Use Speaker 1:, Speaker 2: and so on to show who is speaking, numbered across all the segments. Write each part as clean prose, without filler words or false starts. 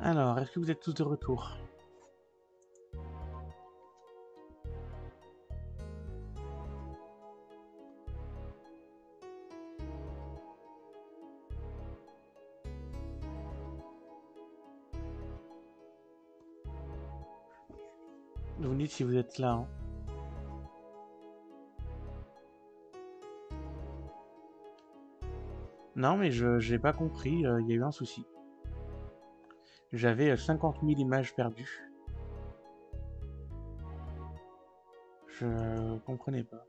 Speaker 1: Alors, est-ce que vous êtes tous de retour? Vous me dites si vous êtes là, hein. Non, mais je j'ai pas compris, il y a eu un souci. J'avais 50 000 images perdues. Je comprenais pas.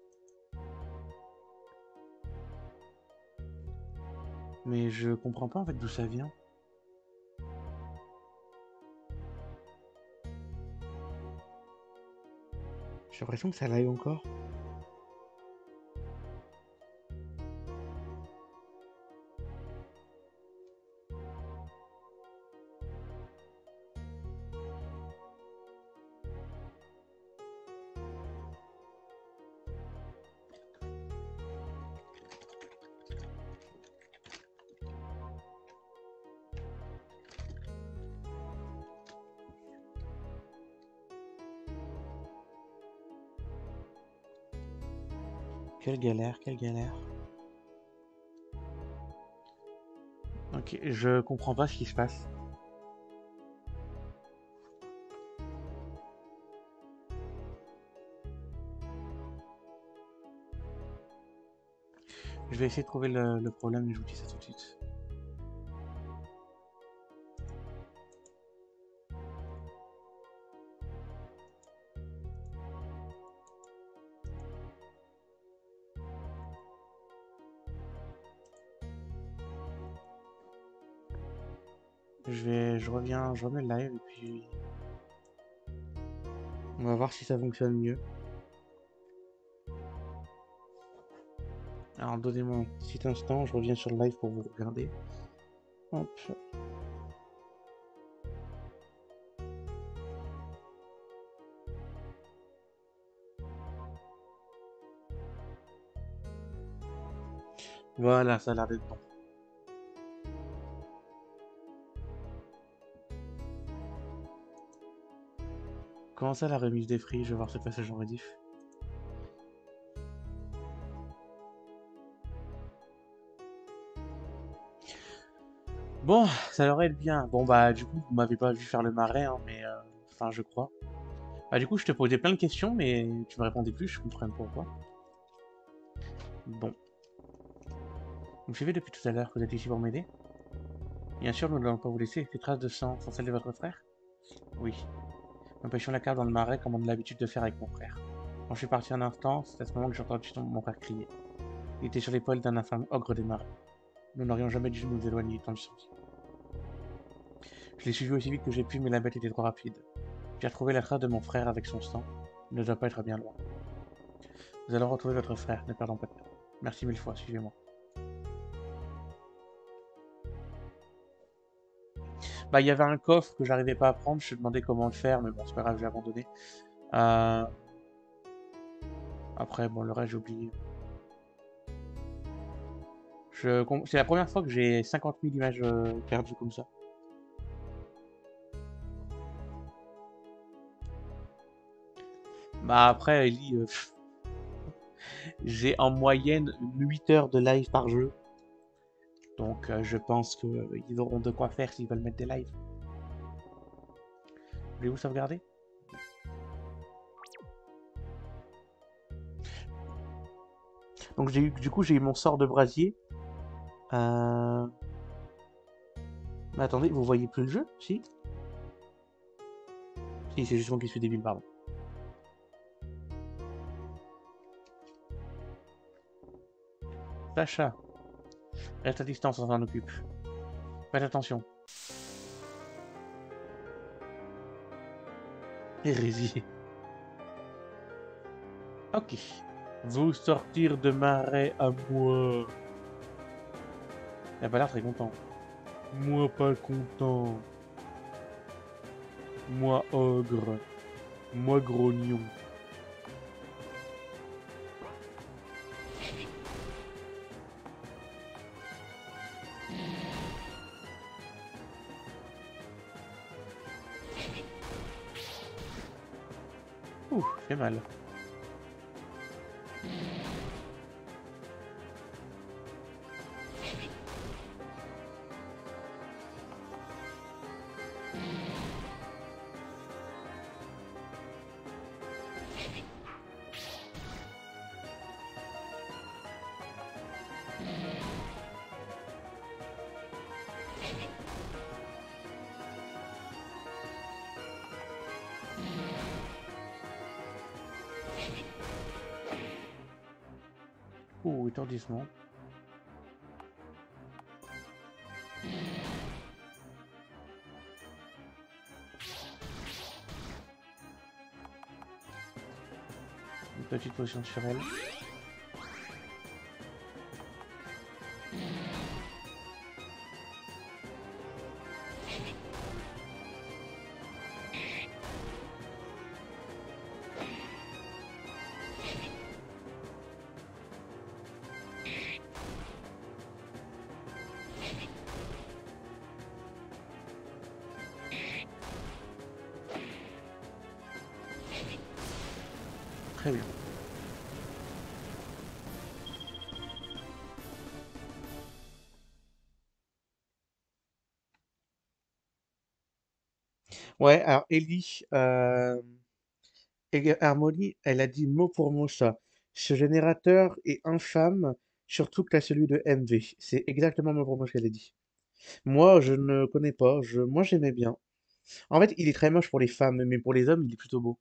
Speaker 1: Mais je comprends pas en fait d'où ça vient. J'ai l'impression que ça lag encore. Quelle galère, quelle galère. Ok, je comprends pas ce qui se passe. Je vais essayer de trouver le problème et je vous dis ça tout de suite. Je reviens, je remets le live et puis on va voir si ça fonctionne mieux. Alors donnez-moi un petit instant, je reviens sur le live pour vous regarder. Hop. Voilà, ça a l'air d'être bon. Comment ça la remise des prix? Je vais voir ce passage en rediff. Bon, ça devrait être bien. Bon bah du coup vous m'avez pas vu faire le marais, hein, mais enfin je crois. Bah du coup je te posais plein de questions mais tu me répondais plus, je comprends pas pourquoi. Bon. Vous me suivez depuis tout à l'heure, vous êtes ici pour m'aider? Bien sûr, nous ne allons pas vous laisser. Ces traces de sang sont celles de votre frère? Oui. Nous pêchions la carte dans le marais comme on a l'habitude de faire avec mon frère. Quand je suis parti un instant, c'est à ce moment que j'ai entendu mon frère crier. Il était sur l'épaule d'un infâme ogre des marais. Nous n'aurions jamais dû nous éloigner tant du sens. Je l'ai suivi aussi vite que j'ai pu, mais la bête était trop rapide. J'ai retrouvé la trace de mon frère avec son sang. Il ne doit pas être bien loin. Nous allons retrouver votre frère, ne perdons pas de temps. Merci mille fois, suivez-moi. Bah, il y avait un coffre que j'arrivais pas à prendre, je me demandais comment le faire, mais bon, c'est pas grave, j'ai abandonné. Euh... Après, bon, le reste, j'ai oublié. C'est la première fois que j'ai 50 000 images perdues comme ça. Bah après, Ellie, j'ai en moyenne 8 heures de live par jeu. Donc je pense qu'ils auront de quoi faire s'ils veulent mettre des lives. Voulez-vous sauvegarder? Donc du coup j'ai eu mon sort de brasier. Mais attendez, vous voyez plus le jeu? Si? Si, c'est juste moi qui suis débile, pardon. Sacha, reste à distance, on s'en occupe. Faites attention. Hérésie. Ok. Vous sortir de marais à moi. Il a pas l'air très content. Moi pas content. Moi ogre. Moi grognon. Ouh, fait mal. Ouh, étourdissement. Une petite potion sur elle. Très bien. Ouais, alors Ellie, Harmonie, elle a dit mot pour mot ça. Ce générateur est infâme, surtout que là, celui de MV. C'est exactement mot pour mot ce qu'elle a dit. Moi, je ne connais pas. Moi, j'aimais bien. En fait, il est très moche pour les femmes, mais pour les hommes, il est plutôt beau.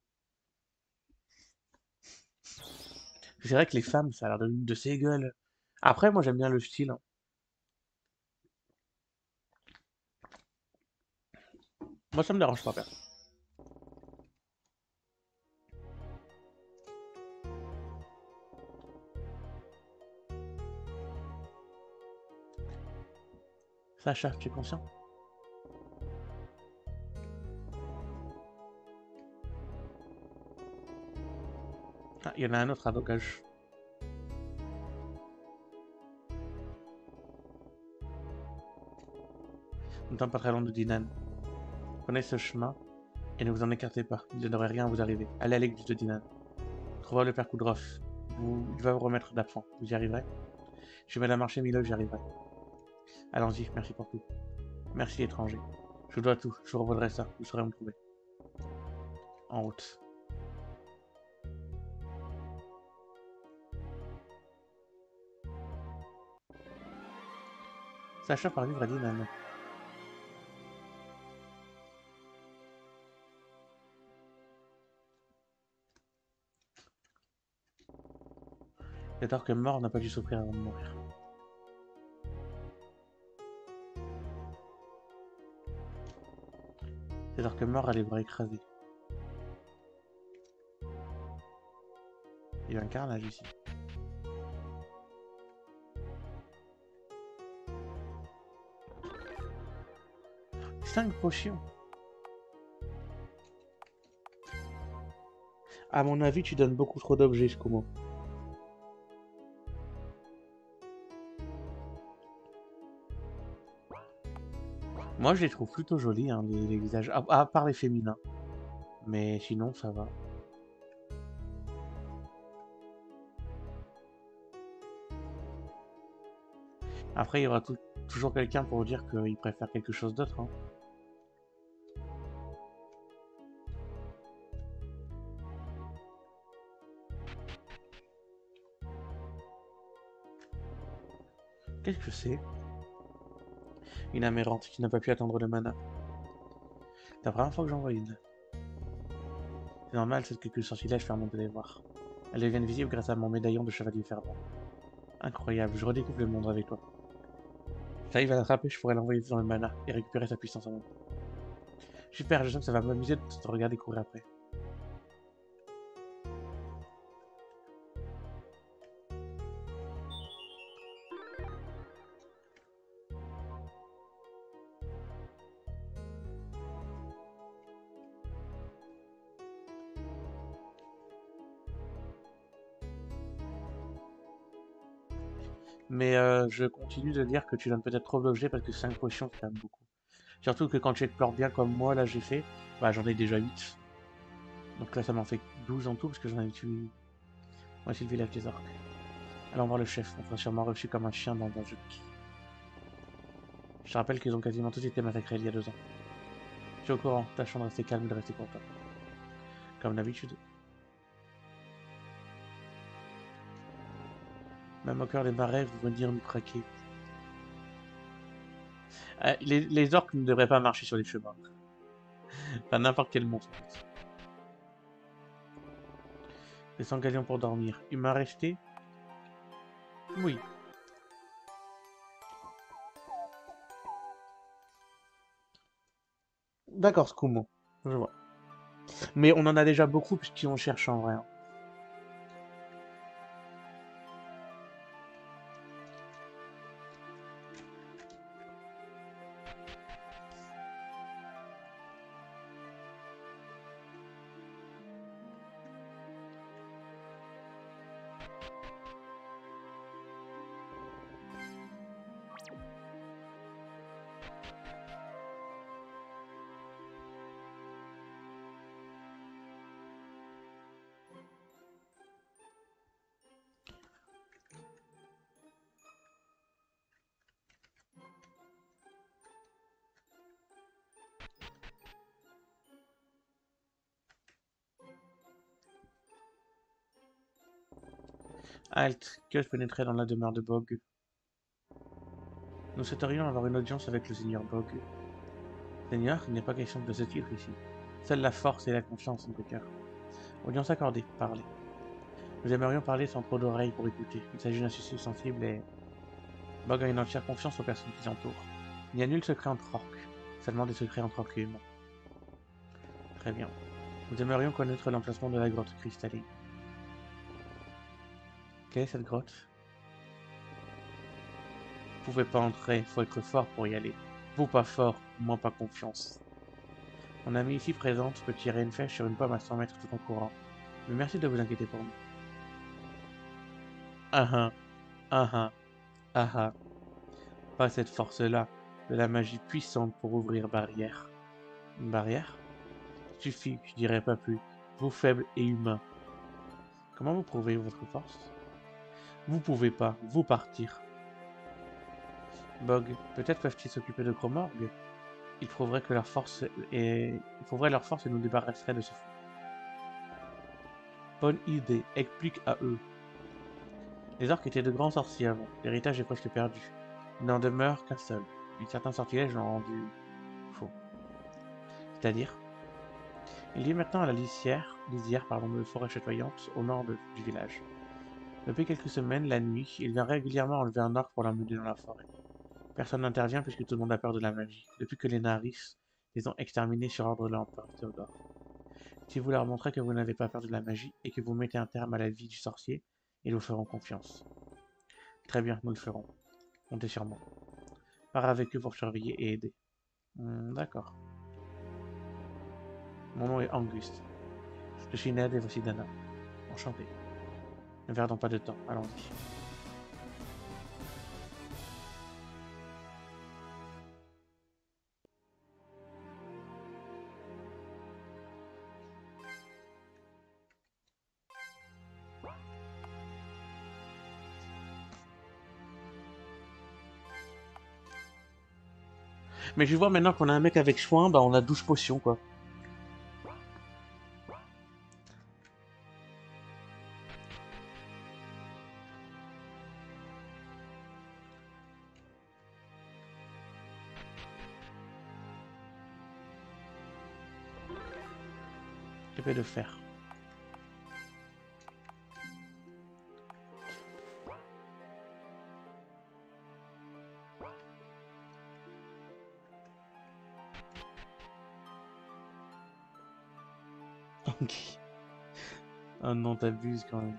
Speaker 1: C'est vrai que les femmes, ça a l'air de ses gueules. Après, moi, j'aime bien le style, hein. Moi, ça me dérange pas, perso. Sacha, tu es conscient? Ah, il y en a un autre à blocage. Nous ne sommes pas très loin de Dinan. Prenez ce chemin et ne vous en écartez pas. Il ne devrait rien vous arriver. Allez à l'église de Dinan. Trouvez le père Koudrov. Il va vous remettre d'absent. Vous y arriverez? Je vais la marcher, Milo, j'y arriverai. Allons-y, merci pour tout. Merci, étranger. Je vous dois tout. Je vous revaudrai ça. Vous saurez me trouver. En route. Sacha part vivre à Dinan. C'est alors que mort n'a pas dû souffrir avant de mourir. C'est alors que mort a les bras écrasés. Il y a un carnage ici. 5 potions. À mon avis, tu donnes beaucoup trop d'objets, Skumo. Moi, je les trouve plutôt jolis, hein, les visages. À part les féminins. Mais sinon, ça va. Après, il y aura toujours quelqu'un pour dire qu'il préfère quelque chose d'autre, hein. Qu'est-ce que c'est? Une âme errante qui n'a pas pu attendre le mana. C'est la première fois que j'en vois une. C'est normal, cette quelques sortilèges permettent de les voir. Elles deviennent visibles grâce à mon médaillon de chevalier fervent. Incroyable, je redécouvre le monde avec toi. Si j'arrive à l'attraper, je pourrais l'envoyer dans le mana et récupérer sa puissance en même temps. Super, je sens que ça va m'amuser de te regarder courir après. Mais je continue de dire que tu donnes peut-être trop d'objets parce que 5 potions, c'est quand même beaucoup. Surtout que quand tu explores bien comme moi, là j'ai fait, bah j'en ai déjà 8. Donc là, ça m'en fait 12 en tout, parce que j'en avais tué... Voici le village des orques. Allons voir le chef, on sera sûrement reçu comme un chien dans un jeu. Je te rappelle qu'ils ont quasiment tous été massacrés il y a 2 ans. Je suis au courant, tâchons de rester calme et de rester content. Comme d'habitude. Même au cœur des marais, vous venir nous craquer. Les orques ne devraient pas marcher sur les chemins. Pas n'importe quel monstre. Les 100 galions pour dormir. Humain resté? Oui. D'accord, Skumo. Je vois. Mais on en a déjà beaucoup puisqu'ils on cherche en vrai. Hein. Halt, que je pénétrais dans la demeure de Bog. Nous souhaiterions avoir une audience avec le seigneur Bog. Seigneur, il n'est pas question de ce titre ici. Seule la force et la confiance sont cœur. Audience accordée, parlez. Nous aimerions parler sans trop d'oreilles pour écouter. Il s'agit d'un sujet sensible et... Bog a une entière confiance aux personnes qui l'entourent. Il n'y a nul secret entre orques, seulement des secrets entre orques et humains. Très bien. Nous aimerions connaître l'emplacement de la grotte cristalline. Quelle est cette grotte? Vous pouvez pas entrer, faut être fort pour y aller. Vous pas fort, moi pas confiance. Mon ami ici présente peut tirer une flèche sur une pomme à 100 mètres tout en courant. Mais merci de vous inquiéter pour nous. Ah ah, ah ah, ah ah. Pas cette force-là, de la magie puissante pour ouvrir barrière. Une barrière? Suffit, je dirais pas plus. Vous faibles et humains. Comment vous prouvez votre force? Vous pouvez pas, vous partir. Bog, peut-être peuvent-ils s'occuper de Gromorg? Ils prouveraient que leur force et... Ils prouveraient leur force et nous débarrasseraient de ce fou. Bonne idée, explique à eux. Les orques étaient de grands sorciers avant, l'héritage est presque perdu. Il n'en demeure qu'un seul, et certains sortilèges l'ont rendu faux. C'est-à-dire, il vit maintenant à la lisière de forêt chatoyante au nord du village. Depuis quelques semaines, la nuit, il vient régulièrement enlever un orque pour l'emmener dans la forêt. Personne n'intervient puisque tout le monde a peur de la magie, depuis que les Naris les ont exterminés sur ordre de l'empereur Théodore. Si vous leur montrez que vous n'avez pas peur de la magie et que vous mettez un terme à la vie du sorcier, ils vous feront confiance. Très bien, nous le ferons. Comptez sur moi. Pars avec eux pour surveiller et aider. D'accord. Mon nom est Anguste. Je suis Ned et voici Dana. Enchanté. Ne perdons pas de temps, allons-y. Mais je vois maintenant qu'on a un mec avec soin, bah on a 12 potions quoi. Épée de fer. Ok. Ah non, t'abuses quand même.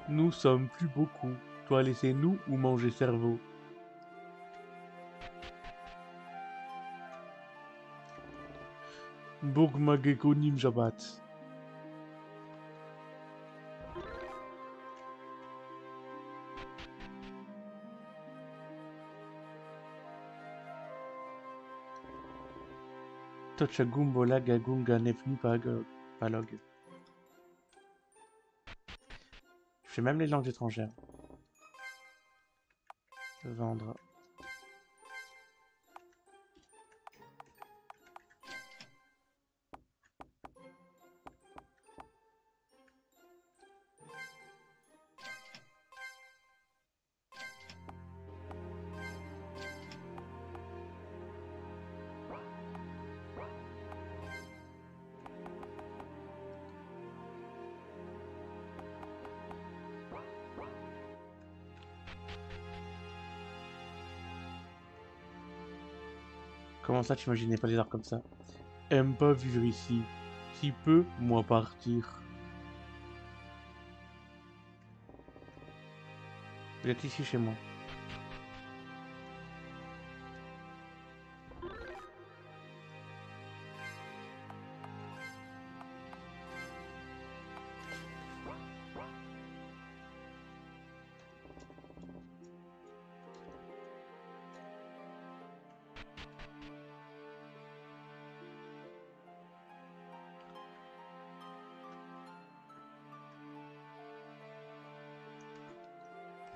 Speaker 1: Nous sommes plus beaucoup. Toi laissez nous ou manger cerveau. Bourg-Mageko Nimjabat. Tochagumbola Gagunga Nefnu Palog. Je fais même les langues étrangères. Vendre. Comment ça, tu imaginais pas les arbres comme ça? Aime pas vivre ici. Si peu, moi partir. Vous êtes ici chez moi.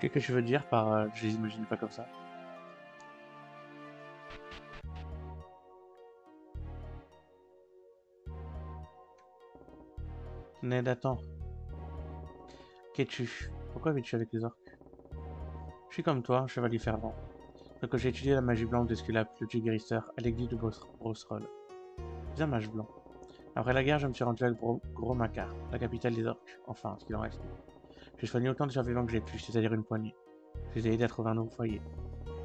Speaker 1: Qu'est-ce que tu veux dire par je les imagine pas comme ça? Ned, attends. Qu'es-tu? Pourquoi vis-tu avec les orques? Je suis comme toi, un chevalier fervent. Donc que j'ai étudié la magie blanche d'Esculape, le dieu guérisseur, à l'église de Brosroll. Je suis un mage blanc. Après la guerre, je me suis rendu à Gros Macar, la capitale des orques. Enfin, ce qu'il en reste. J'ai soigné autant de survivants que j'ai pu, c'est-à-dire une poignée. Je les ai aidés à trouver un nouveau foyer.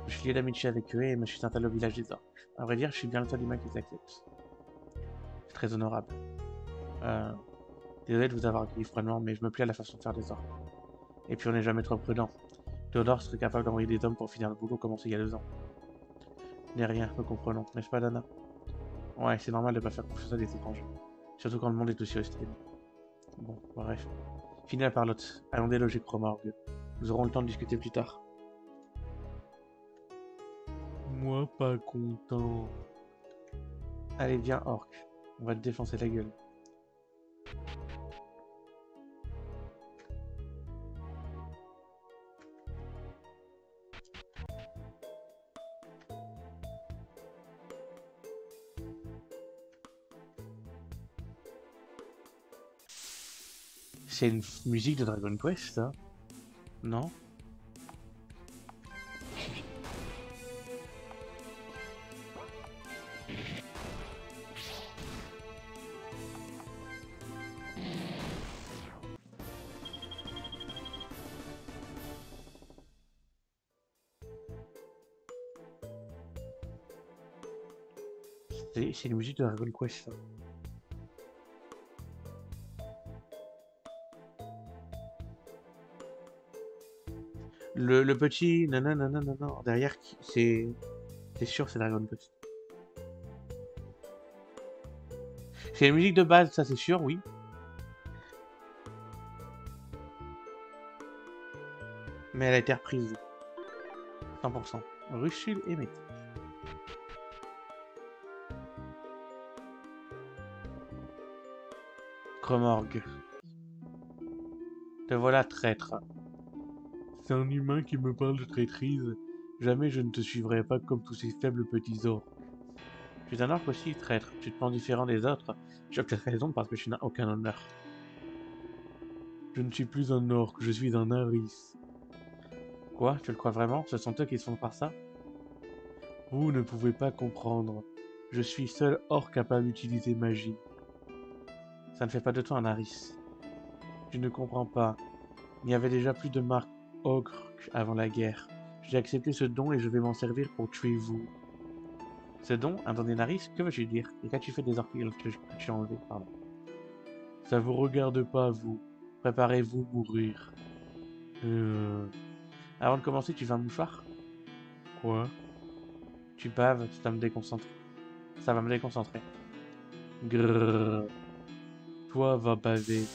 Speaker 1: Je suis lié d'amitié avec eux et me suis installé au village des orques. À vrai dire, je suis bien le seul humain qui les accepte. C'est très honorable. Désolé de vous avoir accueilli froidement, mais je me plais à la façon de faire des orques. Et puis on n'est jamais trop prudent. Théodore serait capable d'envoyer des hommes pour finir le boulot commencé il y a 2 ans. N'est rien, nous comprenons, n'est-ce pas, Dana? Ouais, c'est normal de pas faire confiance à des étrangers. Surtout quand le monde est aussi hostile. Bon, bref. Fini la parlotte. Allons déloger Cromorgue. Nous aurons le temps de discuter plus tard. Moi pas content. Allez, viens, orc. On va te défoncer la gueule. C'est une musique de Dragon Quest, ça? Non? C'est une musique de Dragon Quest, ça. Le petit nanana derrière, c'est sûr, c'est Dragon Quest. C'est une musique de base, ça c'est sûr, oui. Mais elle a été reprise. 100%. Ruchul et Métis. Cromorgue. Te voilà traître. C'est un humain qui me parle de traîtrise. Jamais je ne te suivrai pas comme tous ces faibles petits orques. Tu es un orque aussi, traître. Tu te penses différent des autres. Tu as peut-être raison parce que tu n'as aucun honneur. Je ne suis plus un orque, je suis un Aris. Quoi? Tu le crois vraiment? Ce sont eux qui se font par ça? Vous ne pouvez pas comprendre. Je suis seul orque capable d'utiliser magie. Ça ne fait pas de toi un Aris. Tu ne comprends pas. Il y avait déjà plus de marques ogres avant la guerre. J'ai accepté ce don et je vais m'en servir pour tuer vous. Ce don, un don d'Enaris, que veux-tu dire? Et qu'as-tu fait des orques que tu as enlevés? Pardon. Ça vous regarde pas, vous. Préparez-vous mourir. Avant de commencer, tu veux un mouchoir? Quoi? Tu baves, ça me déconcentre. Ça va me déconcentrer. Grrrr. Toi, va baver.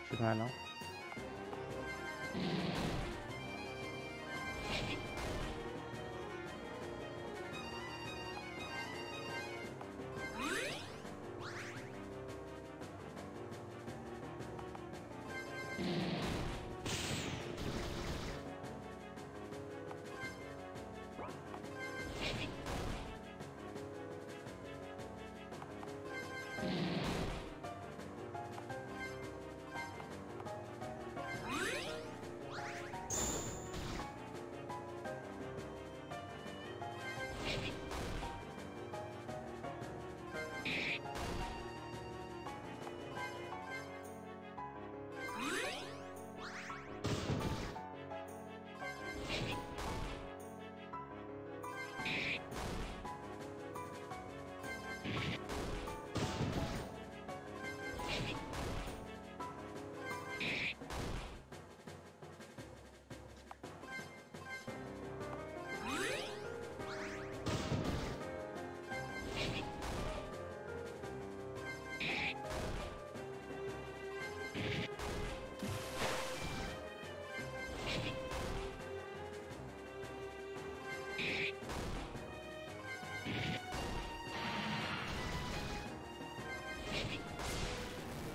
Speaker 1: C'est mal, hein.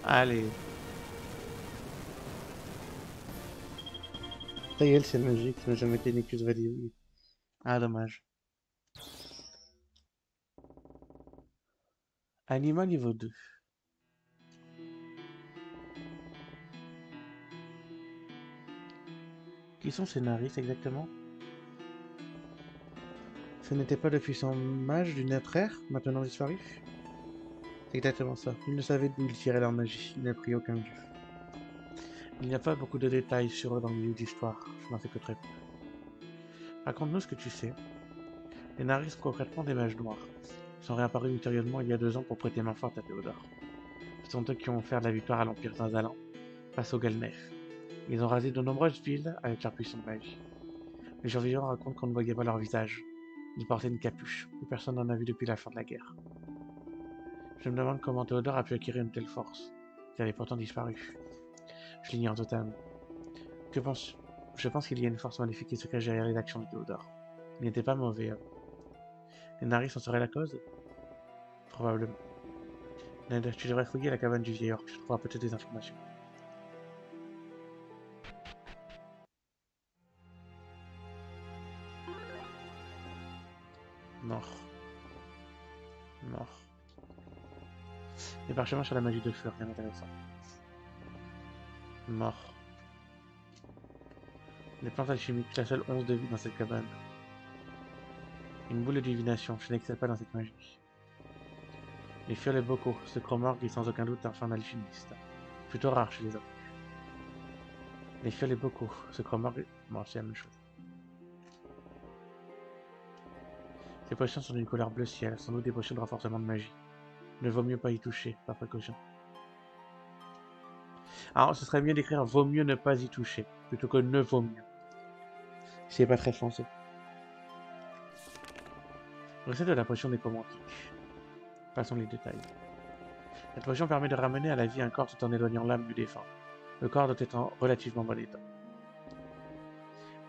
Speaker 1: Allez. Ta gueule, c'est magique, ça n'a jamais été une écluse validée. Ah, dommage. Anima niveau 2. Qui sont ces Naris exactement? Ce n'était pas le puissant mage du Netrère, maintenant disparu? C'est exactement ça. Ils ne savaient d'où ils tiraient leur magie. Ils n'avaient pris aucun dieu. Il n'y a pas beaucoup de détails sur eux dans le livre d'histoire. Je n'en sais que très peu. Raconte-nous ce que tu sais. Les Naris sont concrètement des mages noirs. Ils sont réapparus mystérieusement il y a 2 ans pour prêter main forte à Théodore. Ce sont eux qui ont offert la victoire à l'Empire Zinzalan face au Galnef. Ils ont rasé de nombreuses villes avec leur puissante magie. Les survivants racontent qu'on ne voyait pas leur visage. Ils portaient une capuche. Plus personne n'en a vu depuis la fin de la guerre. Je me demande comment Théodore a pu acquérir une telle force. Il avait pourtant disparu. Je l'ignore totalement. Je pense qu'il y a une force maléfique qui se cache derrière les actions de Théodore. Il n'était pas mauvais. Les Naris en seraient la cause? Probablement. Ned, tu devrais fouiller la cabane du vieil orc. Tu trouveras peut-être des informations. Mort. Mort. Les parchemins sur la magie de feu, rien d'intéressant. Mort. Les plantes alchimiques, la seule once de vie dans cette cabane. Une boule de divination, je n'excelle pas dans cette magie. Les fiolets bocaux, ce chromorgue est sans aucun doute un fin alchimiste. Plutôt rare chez les hommes. Les fiolets bocaux, ce chromorgue... Bon, c'est la même chose. Ces potions sont d'une couleur bleu ciel, sans doute des potions de renforcement de magie. Ne vaut mieux pas y toucher, par précaution. Alors, ce serait mieux d'écrire vaut mieux ne pas y toucher, plutôt que ne vaut mieux. C'est pas très français. Recette de la potion nécromantique. Passons les détails. Cette potion permet de ramener à la vie un corps tout en éloignant l'âme du défunt. Le corps doit être en relativement bon état.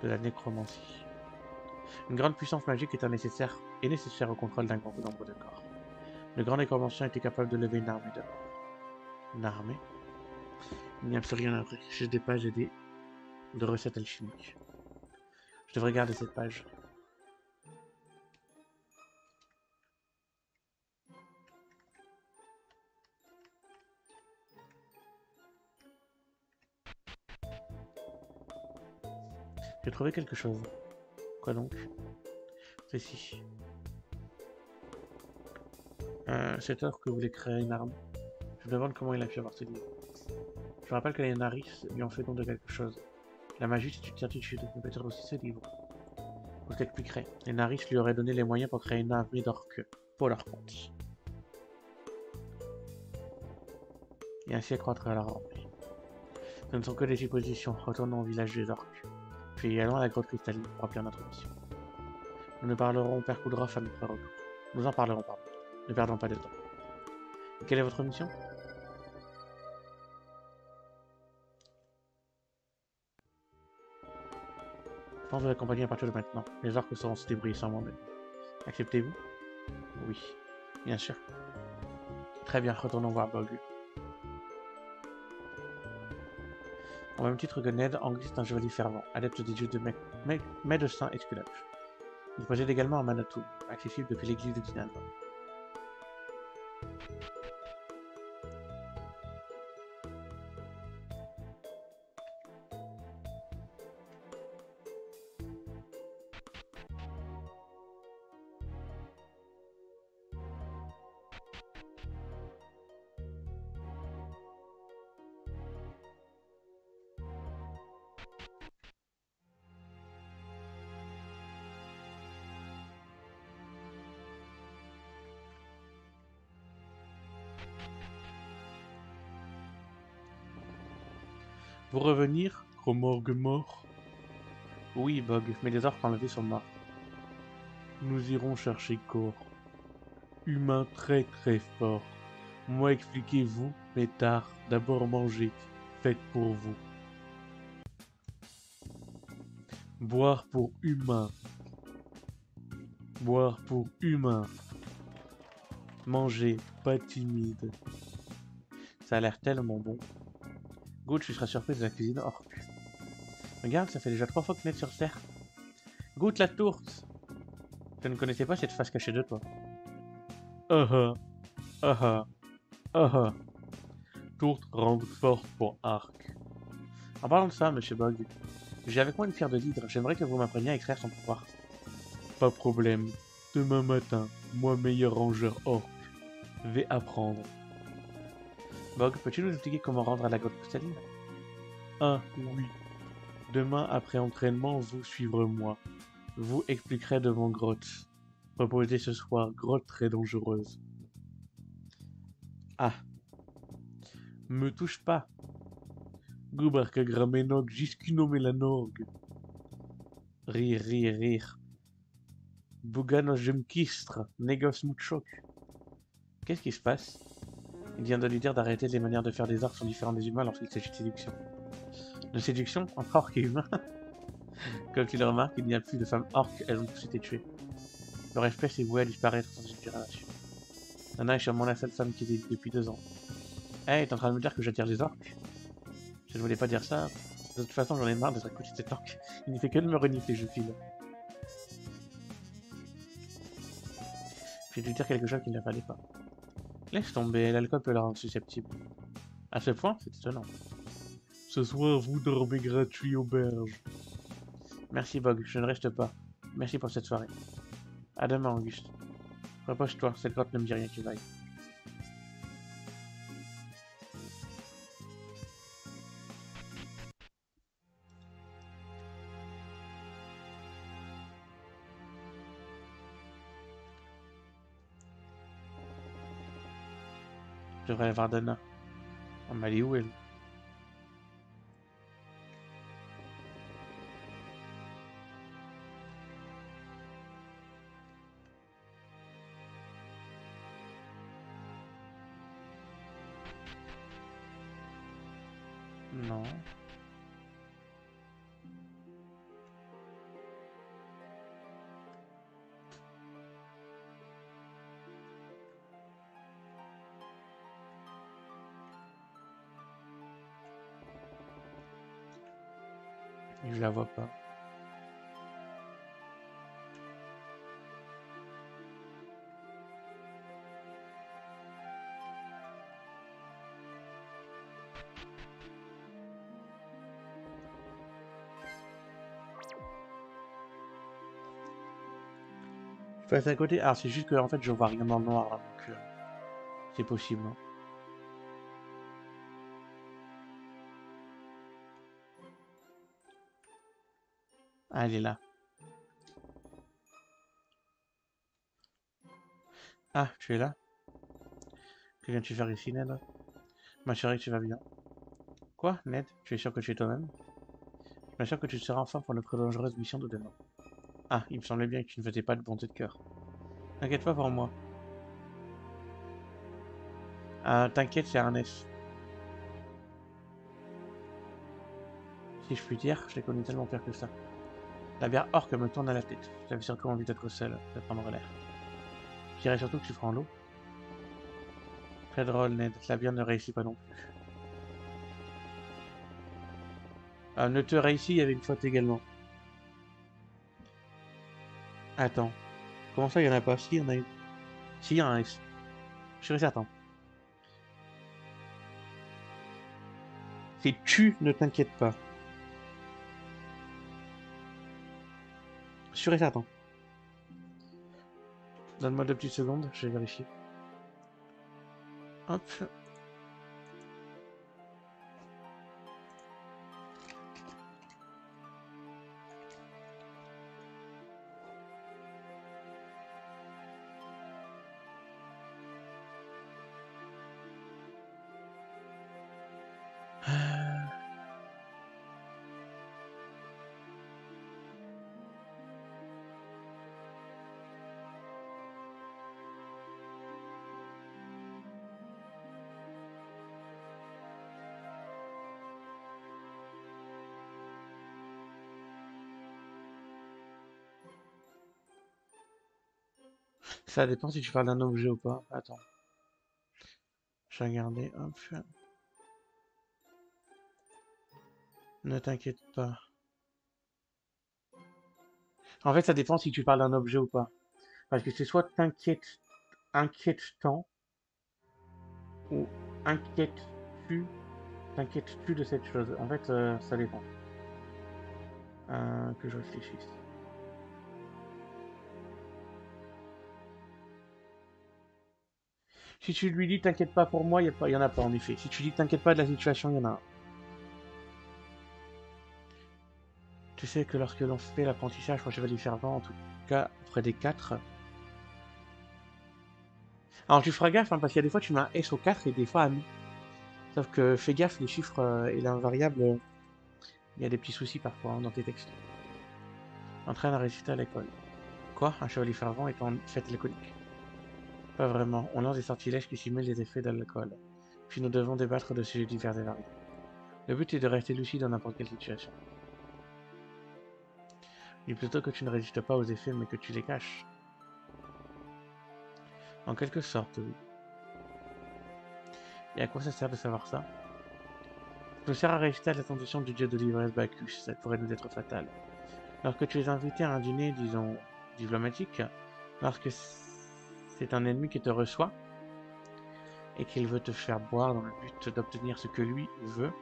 Speaker 1: De la nécromancie. Une grande puissance magique est nécessaire au contrôle d'un grand nombre de corps. Le grand nécromancien était capable de lever une armée de morts. Une armée? Il n'y a plus rien après, juste des pages et de recettes alchimiques. Je devrais garder cette page. J'ai trouvé quelque chose. Quoi donc? Ceci. Cet orc que voulait créer une arme. Je me demande comment il a pu avoir ce livre. Je rappelle que les Naris lui ont fait don de quelque chose. La magie, c'est une certitude, mais peut-être aussi ce livre. Pour t'expliquerai. Les Naris lui auraient donné les moyens pour créer une armée d'orques, pour leur compte. Et ainsi accroître leur armée. Ce ne sont que des suppositions. Retournons au village des orques. Puis allons à la grotte cristalline pour remplir notre mission. Nous ne parlerons au père Kudroff à notre retour. Nous en parlerons, pardon. Ne perdons pas de temps. Et quelle est votre mission? Je pense vous accompagner à partir de maintenant. Les orques sauront se débrouiller sans moi-même. Acceptez-vous? Oui, bien sûr. Très bien, retournons voir Bog. Au même titre que Ned, Angus est un chevalier fervent, adepte des dieux de médecin Esculape. Il possède également un Manatoum, accessible depuis l'église de Dinalva. Pour revenir, Gromorgue mort. Oui, Bog, mais les orques enlevés sont morts. Nous irons chercher corps. Humain très très fort. Moi expliquez-vous, mais tard, d'abord manger. Faites pour vous. Boire pour humain. Boire pour humain. Manger, pas timide. Ça a l'air tellement bon. Good, tu seras surprise de la cuisine orque. Regarde, ça fait déjà 3 fois que Ned sur Terre. Goûte la tourte. Je ne connaissais pas cette face cachée de toi. Ah ah, ah. Tourte rendre forte pour Arc. En parlant de ça, monsieur Bog, j'ai avec moi une pierre de l'hydre. J'aimerais que vous m'appreniez à extraire son pouvoir. Pas de problème. Demain matin, moi meilleur rangeur orc, vais apprendre. Bog, peux-tu nous expliquer comment rendre à la grotte cristalline? Ah, oui. Demain, après entraînement, vous suivrez moi. Vous expliquerez devant grotte. Reposez ce soir, grotte très dangereuse. Ah. Me touche pas. Gubarka gramenog giscuno melanorg. Rire, rire, rire. Bugano jemkistre, négos mutchok. Qu'est-ce qui se passe? Il vient de lui dire d'arrêter, les manières de faire des orques sont différentes des humains lorsqu'il s'agit de séduction. De séduction entre orques et humains? Comme tu le remarques, il n'y a plus de femmes orques, elles ont tous été tuées. Leur espèce est vouée à disparaître sans une génération. Nana est sûrement la seule femme qui vit depuis 2 ans. Hey, t'es en train de me dire que j'attire les orques? Je ne voulais pas dire ça. De toute façon, j'en ai marre d'être à côté de cet orc. Il ne fait que de me renifler, je file. J'ai dû dire quelque chose qu'il ne fallait pas. Laisse tomber, l'alcool peut la rendre susceptible. À ce point, c'est étonnant. Ce soir, vous dormez gratuit auberge. Merci Bog, je ne reste pas. Merci pour cette soirée. À demain, Auguste. Repose-toi, cette grotte ne me dit rien qui vaille. Je devrais aller voir Dana. On m'a dit où elle? Non. Je la vois pas. Je passe à côté. Ah, c'est juste que en fait, je vois rien dans le noir là, donc c'est possible. Hein. Ah, elle est là. Ah, tu es là? Que viens-tu faire ici, Ned? Ma chérie, tu vas bien? Quoi, Ned? Tu es sûr que tu es toi-même? Je m'assure que tu seras enfin pour notre dangereuse mission de demain. Ah, il me semblait bien que tu ne faisais pas de bonté de cœur. T'inquiète pas pour moi. Ah, t'inquiète, c'est un S. Si je puis dire, je l'ai connu tellement pire que ça. La bière orque me tourne à la tête. J'avais surtout envie d'être seul, de prendre l'air. Je dirais surtout que tu prends l'eau. Très drôle, Ned. La bière ne réussit pas non plus. Ne te réussit, il y avait une faute également. Attends. Comment ça, il y en a pas? Si, il y en a une. Si, il y a un S. Je suis certain. C'est tu, ne t'inquiète pas. Sûr et certain. Donne-moi 2 petites secondes, je vais vérifier. Hop. Ça dépend si tu parles d'un objet ou pas. Attends. Je vais regarder. Hop. Ne t'inquiète pas. En fait, ça dépend si tu parles d'un objet ou pas. Parce que c'est soit inquiète-tant ou inquiètes-tu, t'inquiètes-tu de cette chose. En fait, ça dépend. Que je réfléchisse. Si tu lui dis t'inquiète pas pour moi, y en a pas en effet. Si tu dis t'inquiète pas de la situation, il y en a un. Tu sais que lorsque l'on fait l'apprentissage pour chevalier fervent, en tout cas auprès des 4. Alors tu feras gaffe, hein, parce qu'il y a des fois tu mets un S au 4 et des fois un mi. Sauf que fais gaffe, les chiffres et l'invariable, il y a des petits soucis parfois hein, dans tes textes. Entraîne à réciter à l'école. Quoi? Un chevalier fervent est en fait alcoolique? Pas vraiment. On lance des sortilèges qui simulent les effets de l'alcool. Puis nous devons débattre de sujets divers et variés. Le but est de rester lucide dans n'importe quelle situation. Dis plutôt que tu ne résistes pas aux effets, mais que tu les caches. En quelque sorte, oui. Et à quoi ça sert de savoir ça? Ça nous sert à résister à la tentation du dieu de l'ivresse Bacchus, ça pourrait nous être fatal. Lorsque tu es invité à un dîner, disons, diplomatique, lorsque c'est un ennemi qui te reçoit, et qu'il veut te faire boire dans le but d'obtenir ce que lui veut,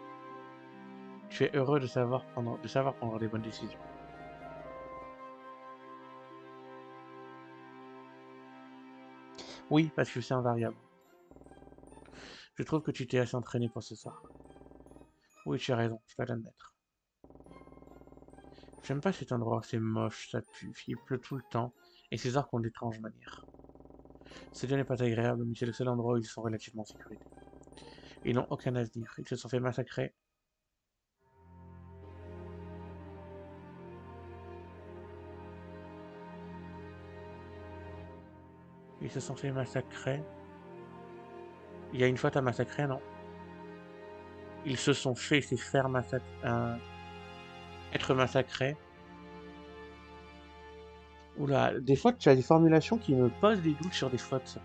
Speaker 1: tu es heureux de savoir prendre les bonnes décisions. Oui, parce que c'est invariable. Je trouve que tu t'es assez entraîné pour ce soir. Oui, tu as raison, je dois l'admettre. J'aime pas cet endroit, c'est moche, ça pue, il pleut tout le temps, et ces orques ont d'étranges manières. Ce lieu n'est pas agréable, mais c'est le seul endroit où ils sont relativement en sécurité. Ils n'ont aucun avenir, ils se sont fait massacrer. Ils se sont fait massacrer. Il y a une fois t'as massacré, non? Ils se sont fait se faire être massacrés. Oula, des fois tu as des formulations qui me posent des doutes sur des fautes.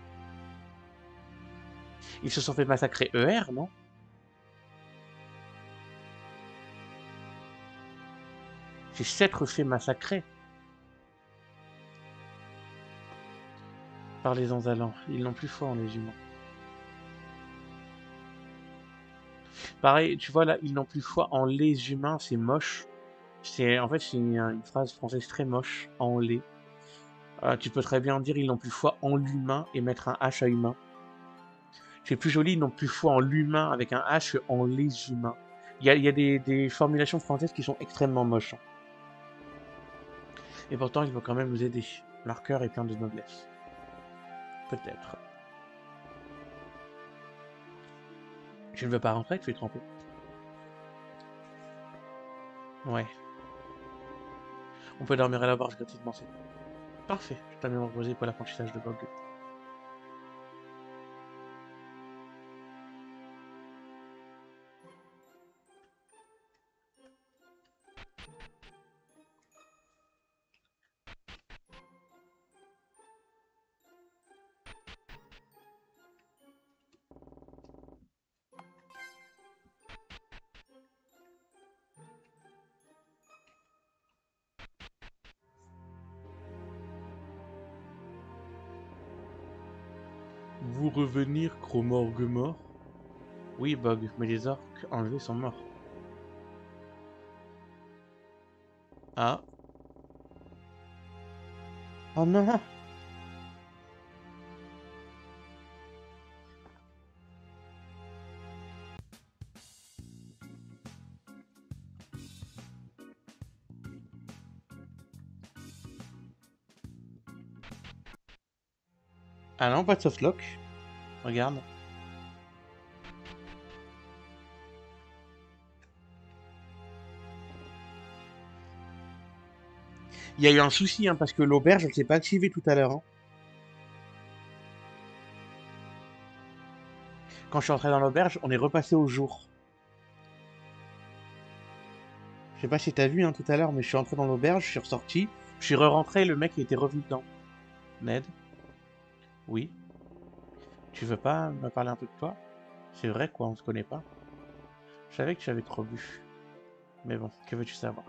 Speaker 1: Ils se sont fait massacrer non? J'ai s'être fait massacrer par les Anzalans. Ils n'ont plus foi en les humains. Pareil, tu vois là, ils n'ont plus foi en les humains, c'est moche. En fait, c'est une phrase française très moche, en les. Tu peux très bien dire ils n'ont plus foi en l'humain et mettre un H à humain. C'est plus joli, ils n'ont plus foi en l'humain avec un H que en les humains. Il y a des formulations françaises qui sont extrêmement moches, hein. Et pourtant, ils vont quand même nous aider. Leur cœur est plein de noblesse. Peut-être. Je ne veux pas rentrer, tu es trempé. Ouais. On peut dormir à la barge gratuitement, c'est parfait. Je t'ai même reposé pour l'apprentissage de Bog. Vous revenir, Cro-Morgue mort? Oui, Bog, mais les orques enlevés sont morts. Ah. Oh non! Ah non, pas de softlock. Regarde. Il y a eu un souci, hein, parce que l'auberge, je ne l'ai pas activée tout à l'heure, hein. Quand je suis entré dans l'auberge, on est repassé au jour. Je sais pas si t'as vu, hein, tout à l'heure, mais je suis entré dans l'auberge, je suis ressorti, je suis re-rentré, le mec il était revenu dedans. Ned? Oui. Tu veux pas me parler un peu de toi? C'est vrai, quoi, on se connaît pas. Je savais que tu avais trop bu. Mais bon, que veux-tu savoir?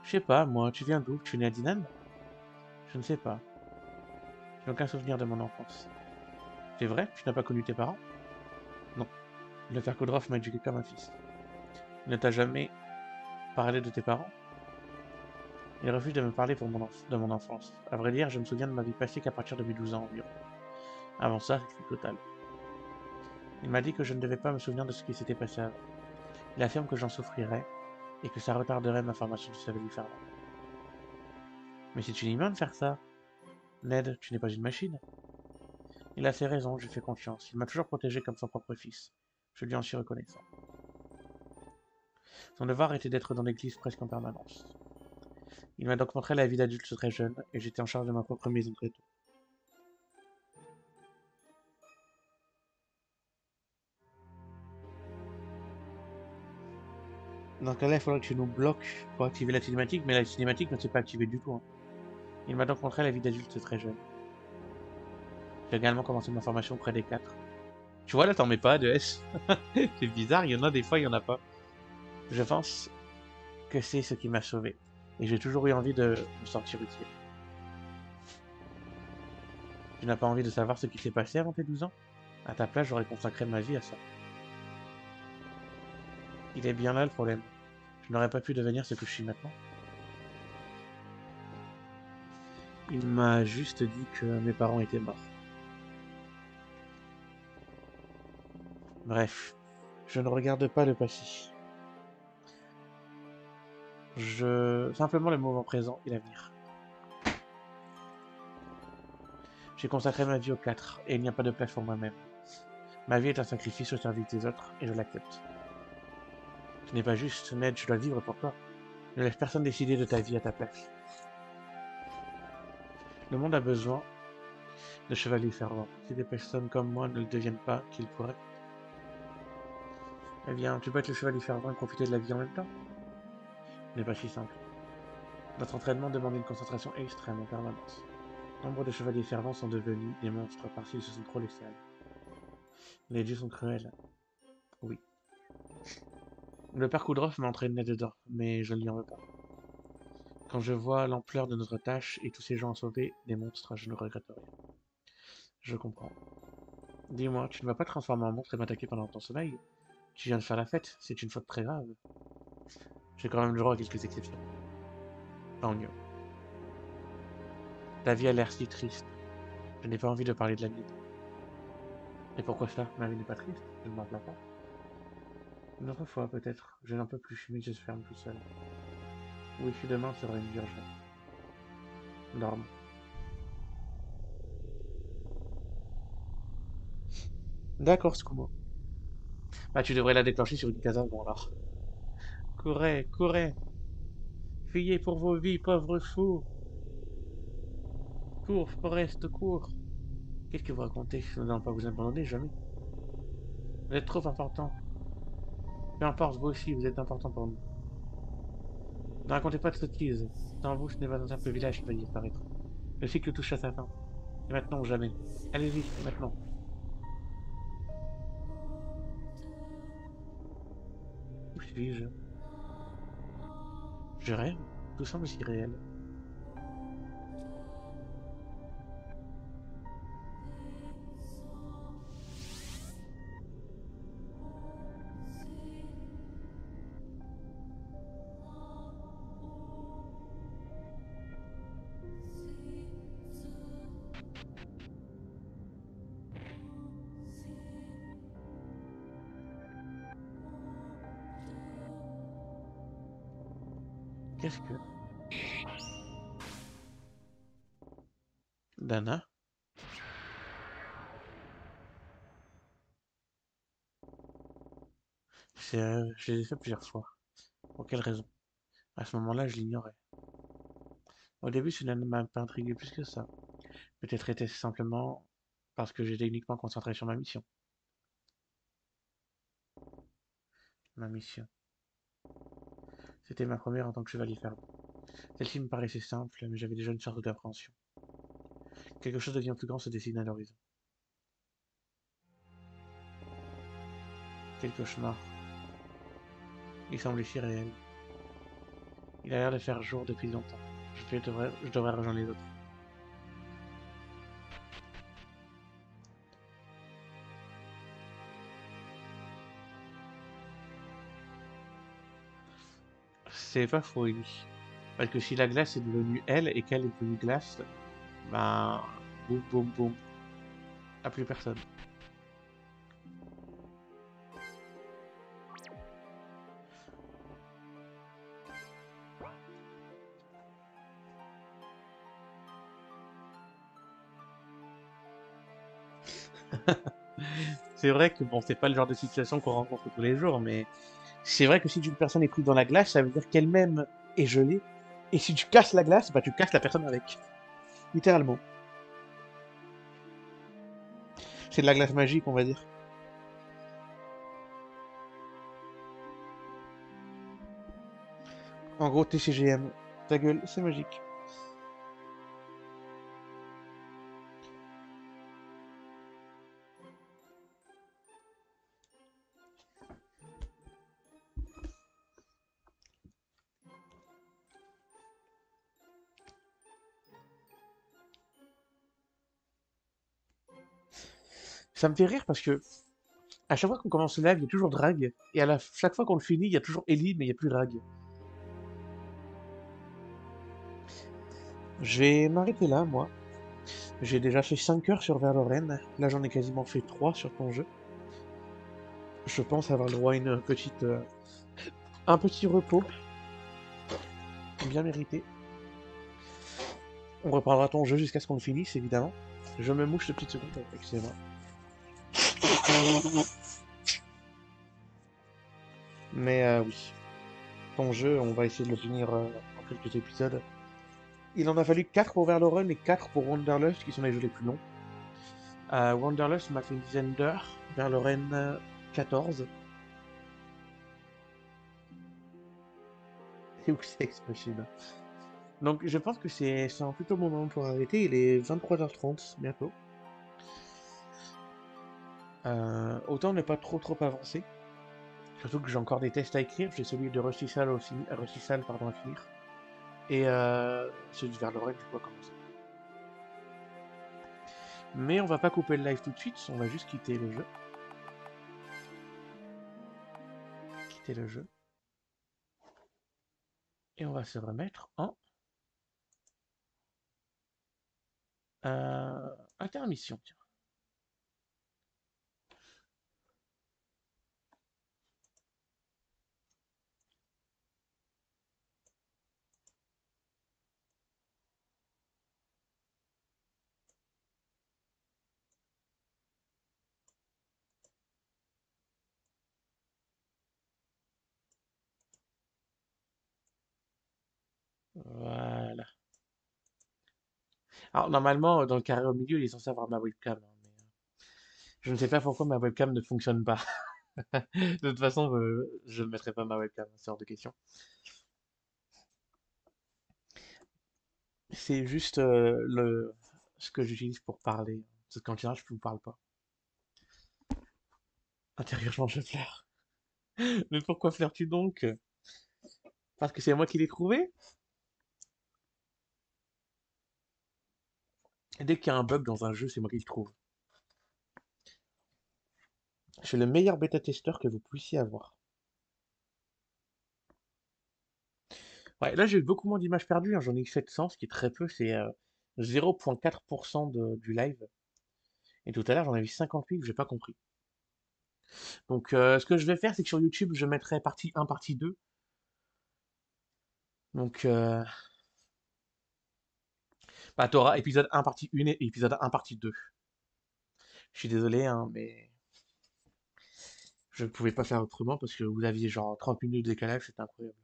Speaker 1: Je sais pas, moi, tu viens d'où? Tu es né à Dinan? Je ne sais pas. Je n'ai aucun souvenir de mon enfance. C'est vrai? Tu n'as pas connu tes parents? Non. Le père Kodrov m'a éduqué comme un fils. Il ne t'a jamais parlé de tes parents? Il refuse de me parler de mon enfance. À vrai dire, je me souviens de ma vie passée qu'à partir de mes 12 ans environ. Avant ça, c'est flou total. Il m'a dit que je ne devais pas me souvenir de ce qui s'était passé avant. Il affirme que j'en souffrirais et que ça retarderait ma formation de chevalier fervent. Mais c'est inhumain de faire ça. Ned, tu n'es pas une machine. Il a ses raisons, je lui fais confiance. Il m'a toujours protégé comme son propre fils. Je lui en suis reconnaissant. Son devoir était d'être dans l'église presque en permanence. Il m'a donc montré la vie d'adulte très jeune, et j'étais en charge de ma propre maison très tôt. Dans ce cas-là, il faudrait que tu nous bloques pour activer la cinématique, mais la cinématique ne s'est pas activée du tout, hein. Il m'a donc montré la vie d'adulte très jeune. J'ai également commencé ma formation auprès des quatre. Tu vois, là, t'en mets pas de S. C'est bizarre, il y en a des fois, il y en a pas. Je pense que c'est ce qui m'a sauvé. Et j'ai toujours eu envie de me sortir utile. Tu n'as pas envie de savoir ce qui s'est passé avant tes 12 ans? À ta place, j'aurais consacré ma vie à ça. Il est bien là le problème. Je n'aurais pas pu devenir ce que je suis maintenant. Il m'a juste dit que mes parents étaient morts. Bref, je ne regarde pas le passé. Simplement le moment présent et l'avenir. J'ai consacré ma vie aux quatre, et il n'y a pas de place pour moi-même. Ma vie est un sacrifice au service des autres, et je l'accepte. Ce n'est pas juste, Ned, je dois vivre pour toi. Ne laisse personne décider de ta vie à ta place. Le monde a besoin de chevaliers fervents. Si des personnes comme moi ne le deviennent pas, qu'ils pourraient. Eh bien, tu peux être le chevalier fervent et profiter de la vie en même temps. Ce n'est pas si simple. Notre entraînement demande une concentration extrême en permanence. Nombre de chevaliers fervents sont devenus des monstres parce qu'ils se sont trop laissés aller. Les dieux sont cruels. Oui. Le père Kudrov m'a entraîné dedans, mais je ne lui en veux pas. Quand je vois l'ampleur de notre tâche et tous ces gens à sauver, des monstres, je ne regrette rien. Je comprends. Dis-moi, tu ne vas pas te transformer en monstre et m'attaquer pendant ton sommeil? Tu viens de faire la fête, c'est une faute très grave. J'ai quand même le droit à quelques exceptions. Pang. Ta vie a l'air si triste. Je n'ai pas envie de parler de la mienne. Et pourquoi ça? Ma vie n'est pas triste, je ne m'en plains pas. Une autre fois, peut-être. Je n'en peux plus, mais je se ferme tout seul. Oui, demain sera une dure journée. Dorme. D'accord, Skumo. Bah, tu devrais la déclencher sur une case avant, alors. Courez, courez! Fuyez pour vos vies, pauvres fous! Cours, Forest, cours! Qu'est-ce que vous racontez? Nous n'allons pas vous abandonner, jamais. Vous êtes trop important. Peu importe, vous aussi, vous êtes important pour nous. Ne racontez pas de sottises. Sans vous, ce n'est pas un simple village qui va disparaître. Le cycle touche à sa fin. Et maintenant ou jamais. Allez-y, maintenant. Où suis-je? Je rêve? Tout semble si réel. Qu'est-ce que... Dana? Je les ai fait plusieurs fois. Pour quelle raison? À ce moment-là, je l'ignorais. Au début, cela ne m'a pas intrigué plus que ça. Peut-être était-ce simplement parce que j'étais uniquement concentré sur ma mission. Ma mission. C'était ma première en tant que chevalier ferme. Celle-ci me paraissait simple, mais j'avais déjà une sorte d'appréhension. Quelque chose de bien plus grand se dessine à l'horizon. Quel cauchemar. Il semblait si réel. Il a l'air de faire jour depuis longtemps. Je devrais rejoindre les autres. C'est pas faux, oui. Parce que si la glace est devenue elle et qu'elle est devenue glace, ben, boum boum boum, à plus personne. C'est vrai que bon, c'est pas le genre de situation qu'on rencontre tous les jours, mais c'est vrai que si une personne est prise dans la glace, ça veut dire qu'elle-même est gelée. Et si tu casses la glace, bah tu casses la personne avec. Littéralement. C'est de la glace magique, on va dire. En gros, TCGM. Ta gueule, c'est magique. Ça me fait rire parce que à chaque fois qu'on commence le live, il y a toujours Drag. Et chaque fois qu'on le finit, il y a toujours Ellie, mais il n'y a plus Drag. Je vais m'arrêter là, moi. J'ai déjà fait 5 heures sur Valorant. Là, j'en ai quasiment fait 3 sur ton jeu. Je pense avoir le droit à un petit repos, bien mérité. On reprendra ton jeu jusqu'à ce qu'on le finisse, évidemment. Je me mouche de petites secondes, excusez-moi. Mais oui, ton jeu, on va essayer de le finir en quelques épisodes. Il en a fallu 4 pour Valorant et 4 pour Wanderlust, qui sont les jeux les plus longs. Wanderlust m'a fait une dizaine d'heures, Valorant 14. Et où c'est Expression. Donc je pense que c'est un plutôt bon moment pour arrêter, il est 23h30 bientôt. Autant n'est pas trop avancé. Surtout que j'ai encore des tests à écrire. J'ai celui de Rusty-Sal pardon, à finir. Et celui de Verloren, du coup, à commencer. Mais on va pas couper le live tout de suite, on va juste quitter le jeu. Quitter le jeu. Et on va se remettre en intermission. Tiens. Voilà. Alors normalement, dans le carré au milieu, il est censé avoir ma webcam, hein, mais je ne sais pas pourquoi ma webcam ne fonctionne pas. De toute façon, je ne mettrai pas ma webcam, c'est hors de question. C'est juste ce que j'utilise pour parler. Parce qu'en général, je ne vous parle pas. Intérieurement, je pleure. Mais pourquoi pleures-tu donc? Parce que c'est moi qui l'ai trouvé? Dès qu'il y a un bug dans un jeu, c'est moi qui le trouve. Je suis le meilleur bêta-testeur que vous puissiez avoir. Ouais, là j'ai eu beaucoup moins d'images perdues, hein, j'en ai eu 700, ce qui est très peu, c'est 0,4% du live. Et tout à l'heure j'en ai eu 58, j'ai pas compris. Donc ce que je vais faire, c'est que sur YouTube, je mettrai partie 1, partie 2. Donc bah, t'auras épisode 1, partie 1 et épisode 1, partie 2. Je suis désolé, hein, mais je ne pouvais pas faire autrement parce que vous aviez genre 30 minutes de décalage, c'était incroyable.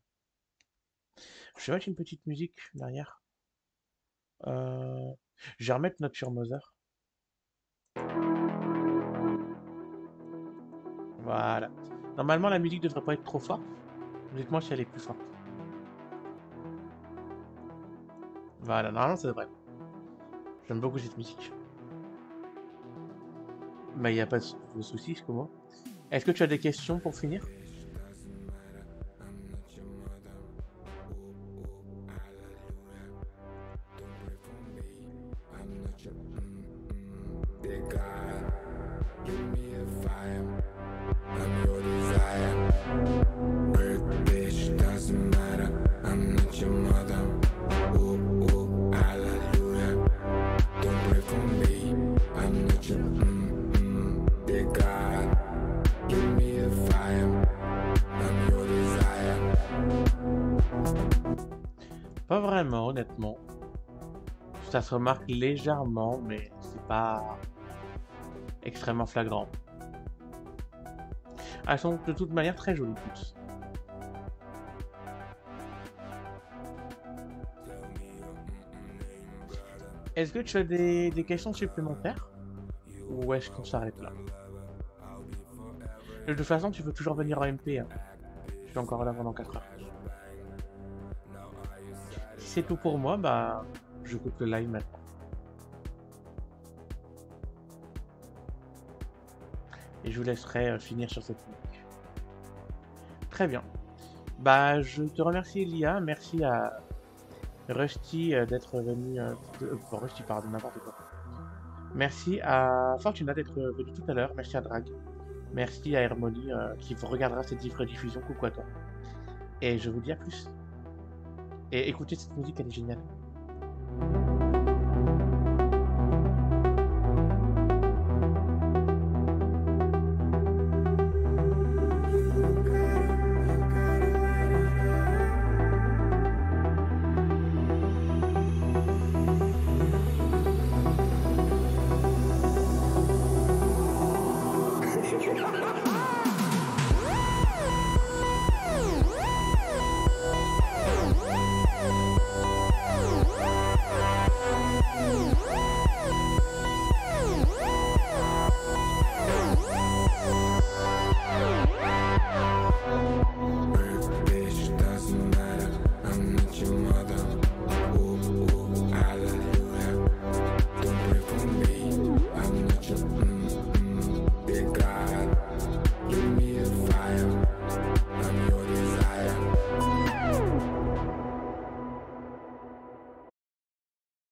Speaker 1: Je vais mettre une petite musique derrière. Euh, Je vais remettre Note sur Mother. Voilà. Normalement, la musique devrait pas être trop forte. Dites-moi si elle est plus forte. Voilà, normalement, ça devrait. J'aime beaucoup cette musique. Bah, il n'y a pas de soucis, c'est moi. Est-ce que tu as des questions pour finir? Pas vraiment, honnêtement. Ça se remarque légèrement, mais c'est pas extrêmement flagrant. Elles sont de toute manière très jolies toutes. Est-ce que tu as des questions supplémentaires? Ou est-ce qu'on s'arrête là? De toute façon, tu peux toujours venir en MP, hein. Je suis encore là pendant 4 heures. Si c'est tout pour moi, bah, je coupe le live maintenant. Et je vous laisserai finir sur cette musique. Très bien. Bah, je te remercie, Elia. Merci à Rusty d'être venu. Rusty, pardon, n'importe quoi. Merci à Fortuna d'être venu tout à l'heure. Merci à Drag. Merci à Hermione qui regardera cette rediffusion. Coucou à toi. Et je vous dis à plus. Et écoutez cette musique, elle est géniale.